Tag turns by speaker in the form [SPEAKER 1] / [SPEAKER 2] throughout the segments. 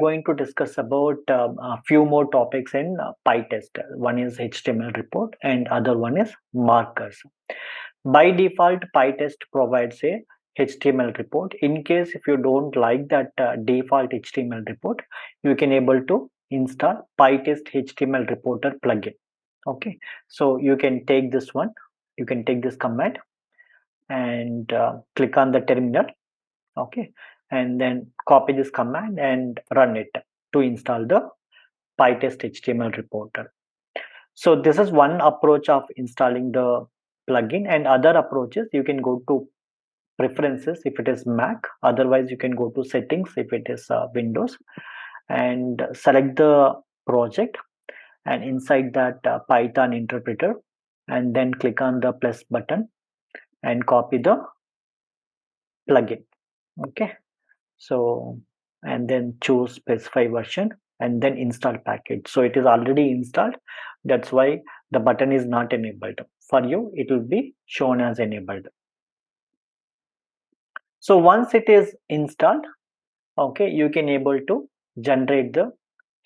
[SPEAKER 1] going to discuss about a few more topics in PyTest. One is HTML report and other one is markers. By default, PyTest provides a HTML report. In case if you don't like that default HTML report, you can able to install PyTest HTML reporter plugin. Okay, so you can take this one, you can take this command and click on the terminal. Okay, and then copy this command and run it to install the PyTest HTML reporter. So this is one approach of installing the plugin, and other approaches you can go to preferences if it is Mac, otherwise you can go to settings if it is Windows, and select the project, and inside that Python interpreter, and then click on the plus button and copy the plugin. Okay, so and then choose specify version and then install package. So it is already installed, that's why the button is not enabled. For you it will be shown as enabled. So once it is installed, okay, you can able to generate the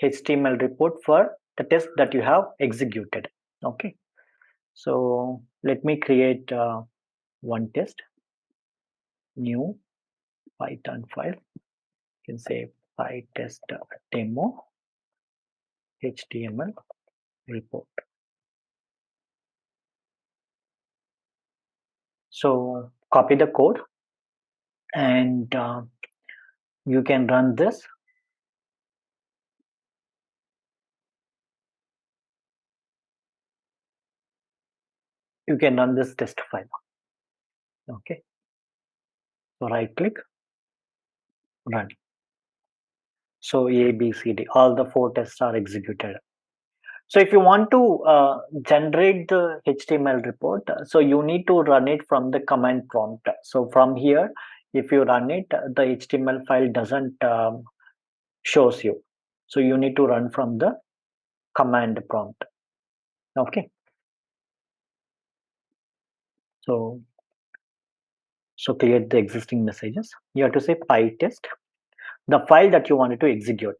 [SPEAKER 1] HTML report for the test that you have executed. Okay, so let me create one test, new Python file. You can say PyTest demo HTML report. So copy the code and you can run this. You can run this test file. Okay, so right click, run. So A, B, C, D, all the 4 tests are executed. So if you want to generate the HTML report, so you need to run it from the command prompt. So from here, if you run it, the HTML file doesn't shows you. So you need to run from the command prompt. Okay. So create the existing messages. You have to say PyTest, the file that you wanted to execute.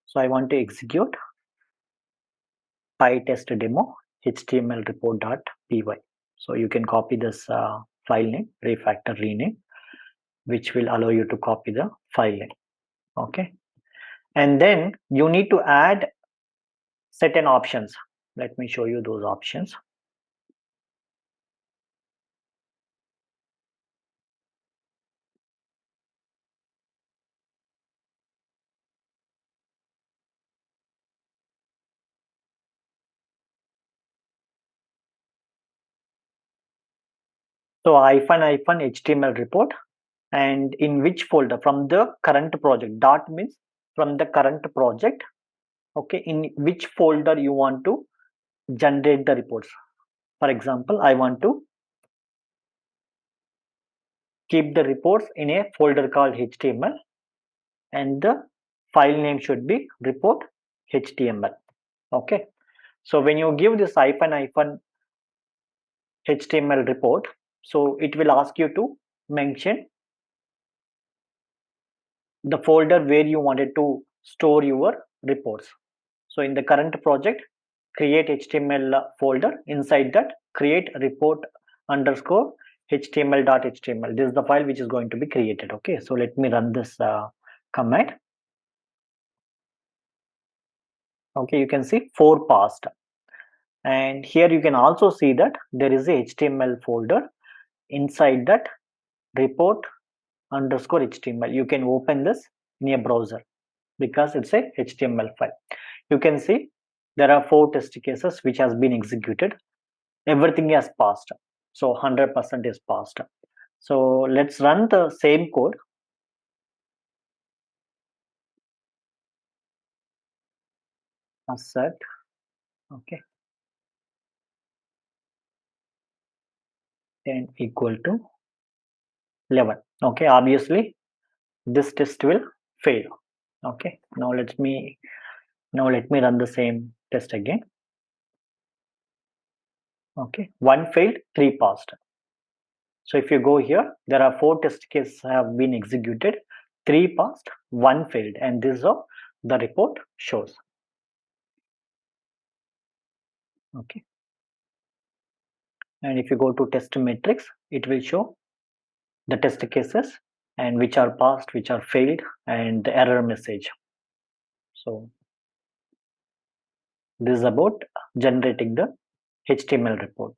[SPEAKER 1] So I want to execute PyTest demo HTML report.py. So you can copy this file name, refactor rename, which will allow you to copy the file name. Okay, and then you need to add certain options. Let me show you those options. So -HTML report, and in which folder? From the current project. Dot means from the current project. Okay, in which folder you want to generate the reports. For example, I want to keep the reports in a folder called HTML, and the file name should be report HTML. Okay, so when you give this -HTML report, so it will ask you to mention the folder where you wanted to store your reports. So in the current project, create HTML folder. Inside that, create report underscore HTML.html. This is the file which is going to be created. Okay, so let me run this command. Okay, you can see 4 passed, and here you can also see that there is a HTML folder inside that report underscore HTML. You can open this in a browser because it's a HTML file. You can see there are 4 test cases which has been executed. Everything has passed, so 100% is passed. So let's run the same code. Asset, okay, and equal to 11. Okay, obviously this test will fail. Okay, now let me run the same test again. Okay, 1 failed, 3 passed. So if you go here, there are 4 test cases have been executed. 3 passed, 1 failed, and this is how the report shows. Okay. And if you go to test metrics, it will show the test cases and which are passed, which are failed, and the error message. So this is about generating the HTML report.